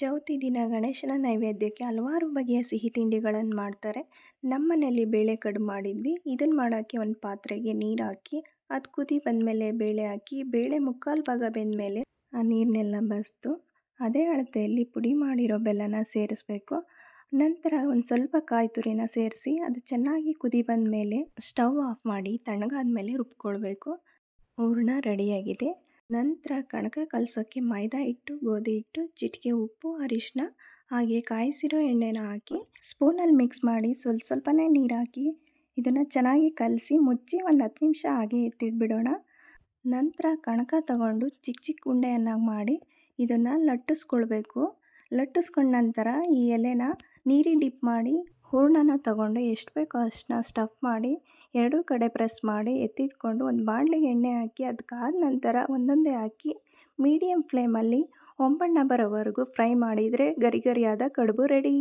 ಚೌತಿ ದಿನ ಗಣೇಶನ ನೈವೇದ್ಯಕ್ಕೆ ಹಲವಾರು ಬಗೆಯ ಸಿಹಿ ತಿಂಡಿಗಳನ್ನು ಮಾಡ್ತಾರೆ. ನಮ್ಮನೇಲಿ ಬೇಳೆ ಕಡುಬು ಮಾಡಿದ್ವಿ. ಇದನ್ನು ಮಾಡೋಕ್ಕೆ ಒಂದು ಪಾತ್ರೆಗೆ ನೀರು ಹಾಕಿ ಅದು ಕುದಿ ಬಂದಮೇಲೆ ಬೇಳೆ ಹಾಕಿ ಬೇಳೆ ಮುಕ್ಕಾಲು ಭಾಗ ಬೆಂದಮೇಲೆ ಆ ನೀರನ್ನೆಲ್ಲ ಬಸಿದು ಅದೇ ಅಳತೆಯಲ್ಲಿ ಪುಡಿ ಮಾಡಿರೋ ಬೆಲ್ಲನ ಸೇರಿಸ್ಬೇಕು. ನಂತರ ಒಂದು ಸ್ವಲ್ಪ ಕಾಯಿ ತುರಿನ ಸೇರಿಸಿ ಅದು ಚೆನ್ನಾಗಿ ಕುದಿ ಬಂದಮೇಲೆ ಸ್ಟವ್ ಆಫ್ ಮಾಡಿ ತಣ್ಣಗಾದ್ಮೇಲೆ ರುಬ್ಕೊಳ್ಬೇಕು. ಹೂರಣ ರೆಡಿಯಾಗಿದೆ. ನಂತರ ಕಣಕ ಕಲಸೋಕ್ಕೆ ಮೈದಾ ಹಿಟ್ಟು, ಗೋಧಿ ಹಿಟ್ಟು, ಚಿಟಿಕೆ ಉಪ್ಪು, ಅರಿಶಿನ ಹಾಗೆ ಕಾಯಿಸಿರೋ ಎಣ್ಣೆನ ಹಾಕಿ ಸ್ಪೂನಲ್ಲಿ ಮಿಕ್ಸ್ ಮಾಡಿ ಸ್ವಲ್ಪನೇ ನೀರು ಹಾಕಿ ಇದನ್ನು ಚೆನ್ನಾಗಿ ಕಲಸಿ ಮುಚ್ಚಿ ಒಂದು 10 ನಿಮಿಷ ಹಾಗೆ ಎತ್ತಿಟ್ಬಿಡೋಣ. ನಂತರ ಕಣಕ ತಗೊಂಡು ಚಿಕ್ಕ ಚಿಕ್ಕ ಉಂಡೆಯನ್ನಾಗಿ ಮಾಡಿ ಇದನ್ನು ಲಟ್ಟಿಸ್ಕೊಳ್ಬೇಕು. ಲಟ್ಟಿಸ್ಕೊಂಡ ನಂತರ ಈ ಎಲೆನ ನೀರಿಗೆ ಡಿಪ್ ಮಾಡಿ ಹೂರಣನ ತಗೊಂಡು ಎಷ್ಟು ಬೇಕೋ ಅಷ್ಟನ್ನ ಸ್ಟಫ್ ಮಾಡಿ ಎರಡೂ ಕಡೆ ಪ್ರೆಸ್ ಮಾಡಿ ಎತ್ತಿಟ್ಕೊಂಡು ಒಂದು ಬಾಣಲೆಗೆ ಎಣ್ಣೆ ಹಾಕಿ ಅದಕ್ಕಾದ ನಂತರ ಒಂದೊಂದೇ ಹಾಕಿ ಮೀಡಿಯಮ್ ಫ್ಲೇಮಲ್ಲಿ ಹೊಂಬಣ್ಣ ಬರೋವರೆಗೂ ಫ್ರೈ ಮಾಡಿದರೆ ಗರಿ ಗರಿಯಾದ ಕಡುಬು ರೆಡಿ.